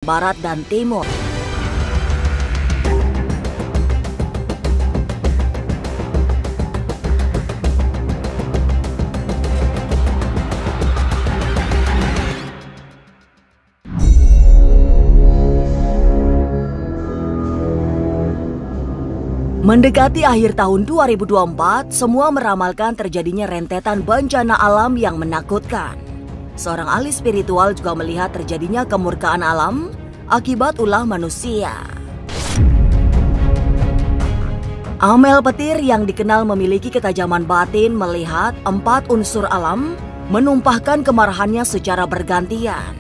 barat, dan timur. Mendekati akhir tahun 2024, semua meramalkan terjadinya rentetan bencana alam yang menakutkan. Seorang ahli spiritual juga melihat terjadinya kemurkaan alam akibat ulah manusia. Amel Petir yang dikenal memiliki ketajaman batin melihat 4 unsur alam menumpahkan kemarahannya secara bergantian.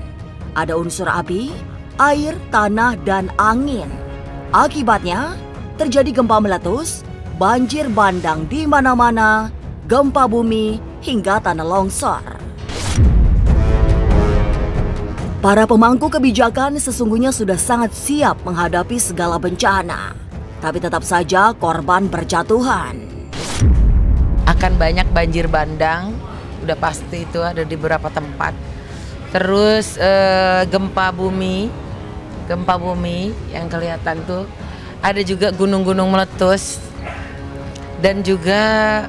Ada unsur api, air, tanah, dan angin. Akibatnya, terjadi gempa meletus, banjir bandang di mana-mana, gempa bumi, hingga tanah longsor. Para pemangku kebijakan sesungguhnya sudah sangat siap menghadapi segala bencana. Tapi tetap saja korban berjatuhan. Akan banyak banjir bandang, udah pasti itu ada di beberapa tempat. Terus gempa bumi yang kelihatan tuh. Ada juga gunung-gunung meletus dan juga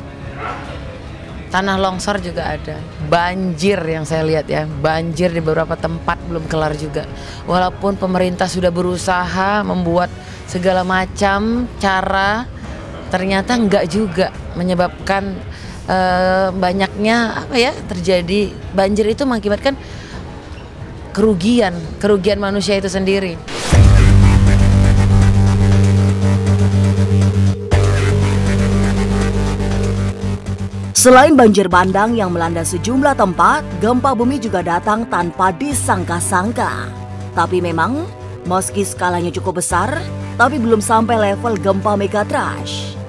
tanah longsor juga ada. Banjir yang saya lihat ya, banjir di beberapa tempat belum kelar juga. Walaupun pemerintah sudah berusaha membuat segala macam cara, ternyata enggak juga, menyebabkan banyaknya terjadi banjir itu mengakibatkan kerugian manusia itu sendiri. Selain banjir bandang yang melanda sejumlah tempat, gempa bumi juga datang tanpa disangka-sangka. Tapi memang, meski skalanya cukup besar, tapi belum sampai level gempa megatrash.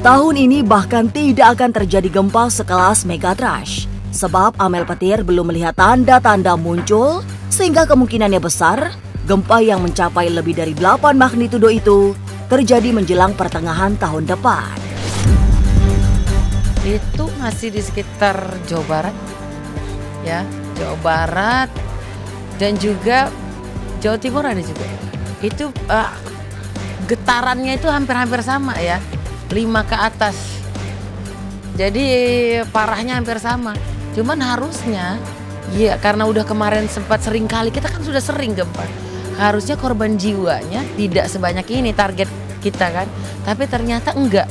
Tahun ini bahkan tidak akan terjadi gempa sekelas megatrash, sebab Amel Petir belum melihat tanda-tanda muncul, sehingga kemungkinannya besar, gempa yang mencapai lebih dari 8 magnitudo itu terjadi menjelang pertengahan tahun depan. Itu masih di sekitar Jawa Barat, ya, Jawa Barat dan juga Jawa Timur ada juga. Itu getarannya itu hampir-hampir sama ya, 5 ke atas. Jadi parahnya hampir sama. Cuman harusnya, ya karena udah kemarin sempat sering kali, kita kan sudah sering gempa. Harusnya korban jiwanya tidak sebanyak ini target kita kan, tapi ternyata enggak.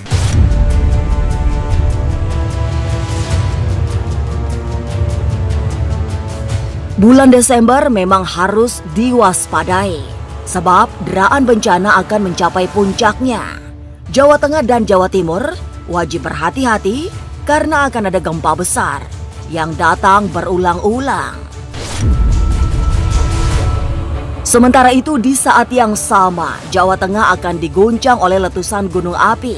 Bulan Desember memang harus diwaspadai, sebab deraan bencana akan mencapai puncaknya. Jawa Tengah dan Jawa Timur wajib berhati-hati karena akan ada gempa besar yang datang berulang-ulang. Sementara itu, di saat yang sama, Jawa Tengah akan diguncang oleh letusan gunung api.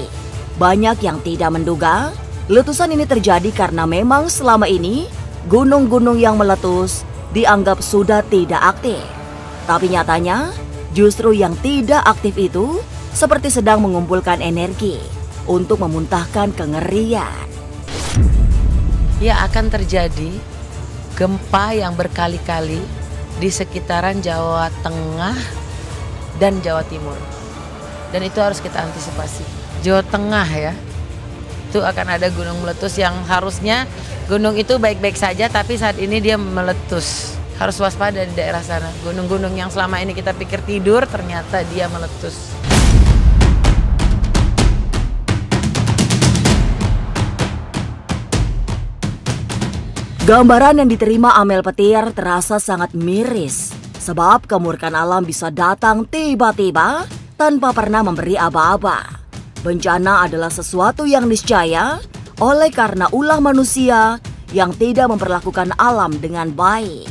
Banyak yang tidak menduga letusan ini terjadi karena memang selama ini gunung-gunung yang meletus dianggap sudah tidak aktif. Tapi nyatanya, justru yang tidak aktif itu seperti sedang mengumpulkan energi untuk memuntahkan kengerian. Ya, akan terjadi gempa yang berkali-kali di sekitaran Jawa Tengah dan Jawa Timur. Dan itu harus kita antisipasi. Jawa Tengah ya, itu akan ada gunung meletus yang harusnya gunung itu baik-baik saja, tapi saat ini dia meletus. Harus waspada di daerah sana. Gunung-gunung yang selama ini kita pikir tidur, ternyata dia meletus. Gambaran yang diterima Amel Petir terasa sangat miris, sebab kemurkaan alam bisa datang tiba-tiba tanpa pernah memberi aba-aba. Bencana adalah sesuatu yang niscaya oleh karena ulah manusia yang tidak memperlakukan alam dengan baik.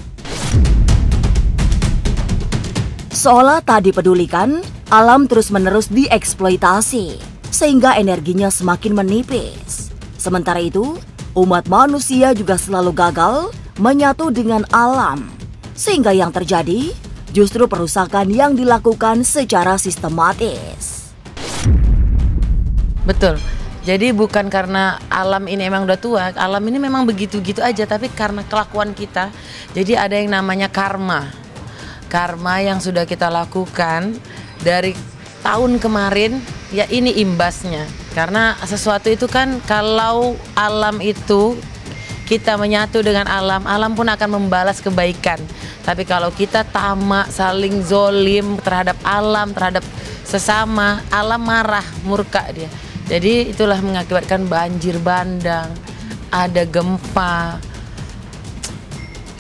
Seolah tak dipedulikan, alam terus-menerus dieksploitasi, sehingga energinya semakin menipis. Sementara itu, umat manusia juga selalu gagal menyatu dengan alam, sehingga yang terjadi justru perusakan yang dilakukan secara sistematis. Betul. Jadi bukan karena alam ini emang udah tua, alam ini memang begitu-gitu aja, tapi karena kelakuan kita Jadi ada yang namanya karma. Karma yang sudah kita lakukan dari tahun kemarin, ya ini imbasnya. Karena sesuatu itu kan kalau alam itu kita menyatu dengan alam, alam pun akan membalas kebaikan. Tapi kalau kita tamak, saling zolim terhadap alam, terhadap sesama, alam marah, murka dia. Jadi itulah mengakibatkan banjir bandang, ada gempa.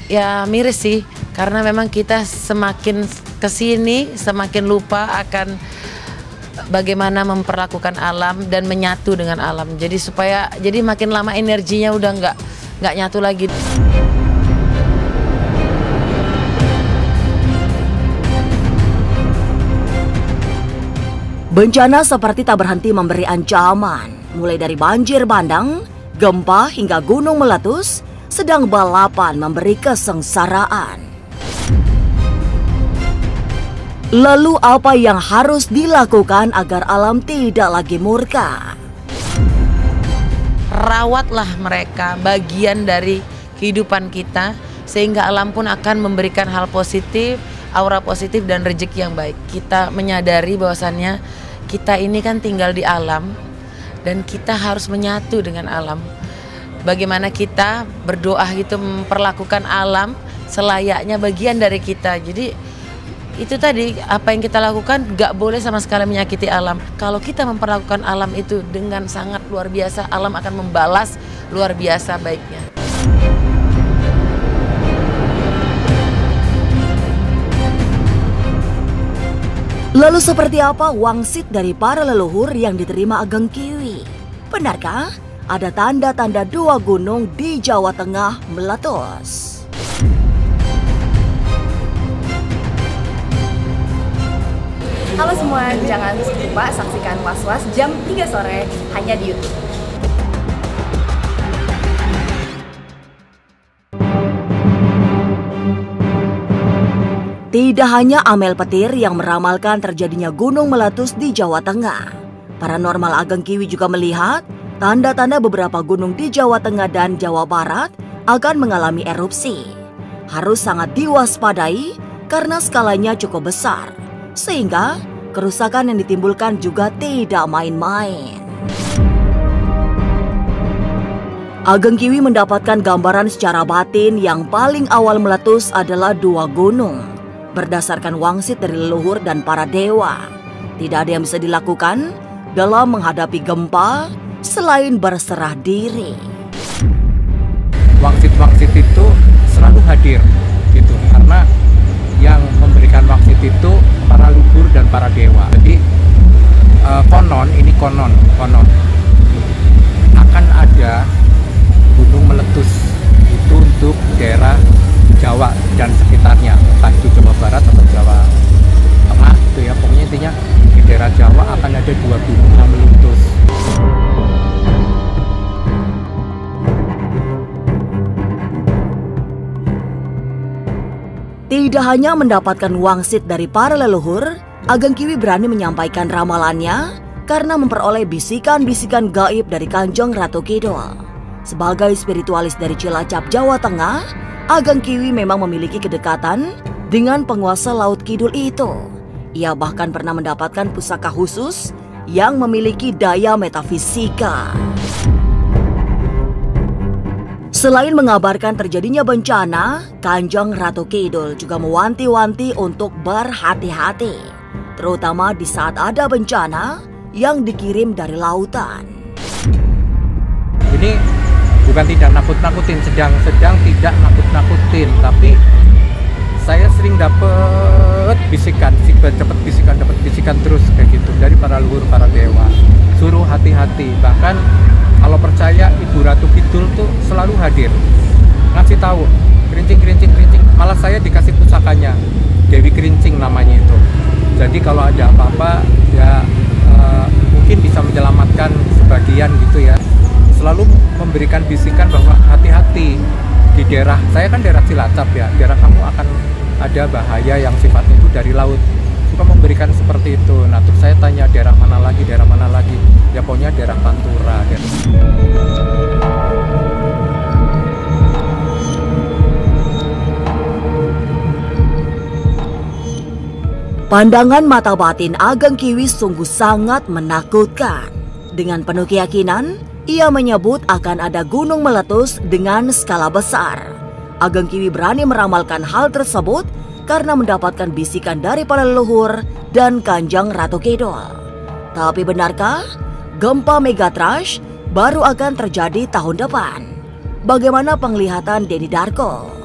Ya miris sih, karena memang kita semakin kesini semakin lupa akan bagaimana memperlakukan alam dan menyatu dengan alam. Jadi makin lama energinya udah nggak nyatu lagi. Bencana seperti tak berhenti memberi ancaman, mulai dari banjir bandang, gempa hingga gunung meletus, sedang balapan memberi kesengsaraan. Lalu apa yang harus dilakukan agar alam tidak lagi murka? Rawatlah mereka, bagian dari kehidupan kita, sehingga alam pun akan memberikan hal positif, aura positif dan rezeki yang baik. Kita menyadari bahwasannya kita ini kan tinggal di alam dan kita harus menyatu dengan alam. Bagaimana kita berdoa gitu memperlakukan alam selayaknya bagian dari kita. Jadi itu tadi apa yang kita lakukan gak boleh sama sekali menyakiti alam. Kalau kita memperlakukan alam itu dengan sangat luar biasa, alam akan membalas luar biasa baiknya. Lalu seperti apa wangsit dari para leluhur yang diterima Ageng Kiwi? Benarkah ada tanda-tanda dua gunung di Jawa Tengah meletus? Halo semua, jangan lupa saksikan Was-Was jam 3 sore hanya di YouTube. Tidak hanya Amel Petir yang meramalkan terjadinya gunung meletus di Jawa Tengah. Paranormal Ageng Kiwi juga melihat tanda-tanda beberapa gunung di Jawa Tengah dan Jawa Barat akan mengalami erupsi. Harus sangat diwaspadai karena skalanya cukup besar, sehingga kerusakan yang ditimbulkan juga tidak main-main. Ageng Kiwi mendapatkan gambaran secara batin yang paling awal meletus adalah dua gunung. Berdasarkan wangsit dari leluhur dan para dewa, tidak ada yang bisa dilakukan dalam menghadapi gempa selain berserah diri. Wangsit-wangsit itu selalu hadir gitu, karena yang memberikan wangsit itu para leluhur dan para dewa. Jadi konon akan ada gunung meletus itu untuk daerah Jawa dan sekitarnya, entah itu Jawa Barat atau Jawa Tengah gitu ya. Pokoknya intinya di daerah Jawa akan ada dua gunung yang meletus. Tidak hanya mendapatkan wangsit dari para leluhur, Ageng Kiwi berani menyampaikan ramalannya karena memperoleh bisikan-bisikan gaib dari Kanjeng Ratu Kidul. Sebagai spiritualis dari Cilacap, Jawa Tengah, Ageng Kiwi memang memiliki kedekatan dengan penguasa Laut Kidul itu. Ia bahkan pernah mendapatkan pusaka khusus yang memiliki daya metafisika. Selain mengabarkan terjadinya bencana, Kanjeng Ratu Kidul juga mewanti-wanti untuk berhati-hati, terutama di saat ada bencana yang dikirim dari lautan. Ini bukan tidak nakut-nakutin, sedang tidak nakut-nakutin, tapi saya sering dapat bisikan terus kayak gitu dari para leluhur, para dewa. Suruh hati-hati, bahkan kalau percaya Ibu Ratu Kidul tuh selalu hadir, ngasih tahu kerincing. Malah saya dikasih pusakanya, Dewi Kerincing namanya itu. Jadi kalau ada apa-apa ya mungkin bisa menyelamatkan sebagian gitu ya. Selalu memberikan bisikan bahwa hati-hati di daerah saya kan daerah Cilacap ya, daerah kamu akan ada bahaya yang sifatnya itu dari laut. Suka memberikan seperti itu. Nah terus saya tanya daerah mana lagi, ya pokoknya daerah Pantura. Pandangan mata batin Ageng Kiwi sungguh sangat menakutkan. Dengan penuh keyakinan, ia menyebut akan ada gunung meletus dengan skala besar. Ageng Kiwi berani meramalkan hal tersebut karena mendapatkan bisikan dari para leluhur dan Kanjeng Ratu Kidul. Tapi benarkah gempa megatrash baru akan terjadi tahun depan? Bagaimana penglihatan Denny Darko?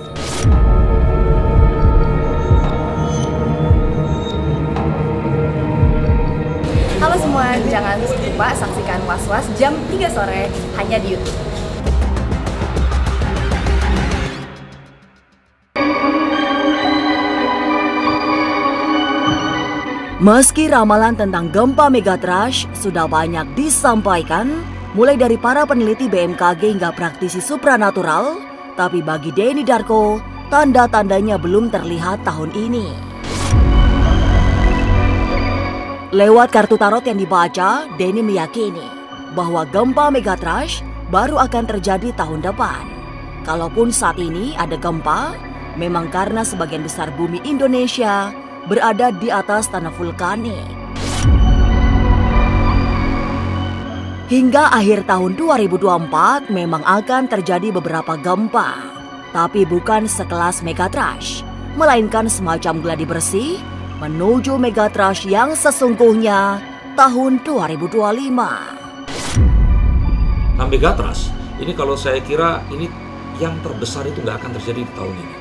Halo semua, jangan lupa saksikan Was-Was jam 3 sore hanya di YouTube. Meski ramalan tentang gempa megatrash sudah banyak disampaikan, mulai dari para peneliti BMKG hingga praktisi supranatural, tapi bagi Denny Darko, tanda-tandanya belum terlihat tahun ini. Lewat kartu tarot yang dibaca, Denny meyakini bahwa gempa megatrash baru akan terjadi tahun depan. Kalaupun saat ini ada gempa, memang karena sebagian besar bumi Indonesia berada di atas tanah vulkanik. Hingga akhir tahun 2024 memang akan terjadi beberapa gempa, tapi bukan sekelas megatrash, melainkan semacam gladi bersih menuju megatrash yang sesungguhnya tahun 2025. Nah, megatrash ini kalau saya kira ini yang terbesar itu nggak akan terjadi di tahun ini.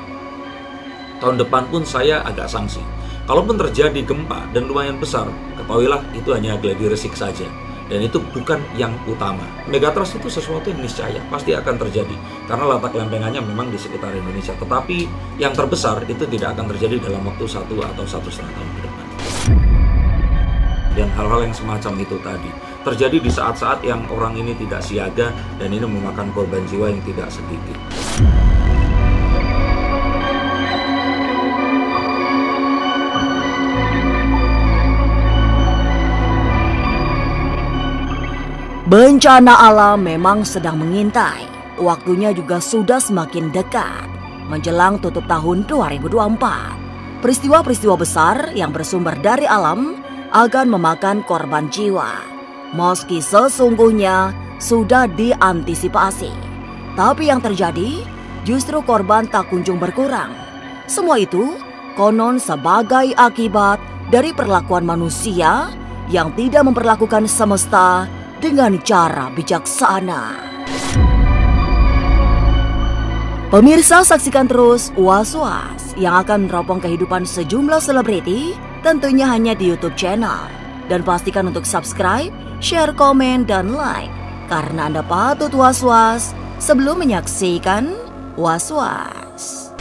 Tahun depan pun saya agak sangsi. Kalaupun terjadi gempa dan lumayan besar, ketahuilah itu hanya gladi resik saja. Dan itu bukan yang utama. Megatrash itu sesuatu yang niscaya, pasti akan terjadi. Karena letak lempengannya memang di sekitar Indonesia. Tetapi yang terbesar itu tidak akan terjadi dalam waktu 1 atau 1,5 tahun ke depan. Dan hal-hal yang semacam itu tadi terjadi di saat-saat yang orang ini tidak siaga dan ini memakan korban jiwa yang tidak sedikit. Bencana alam memang sedang mengintai. Waktunya juga sudah semakin dekat, menjelang tutup tahun 2024. Peristiwa-peristiwa besar yang bersumber dari alam akan memakan korban jiwa. Meski sesungguhnya sudah diantisipasi, tapi yang terjadi justru korban tak kunjung berkurang. Semua itu konon sebagai akibat dari perlakuan manusia yang tidak memperlakukan semesta dengan cara bijaksana. Pemirsa, saksikan terus Was-Was yang akan meneropong kehidupan sejumlah selebriti, tentunya hanya di YouTube channel. Dan pastikan untuk subscribe, share, komen, dan like, karena Anda patut was-was sebelum menyaksikan Was-Was.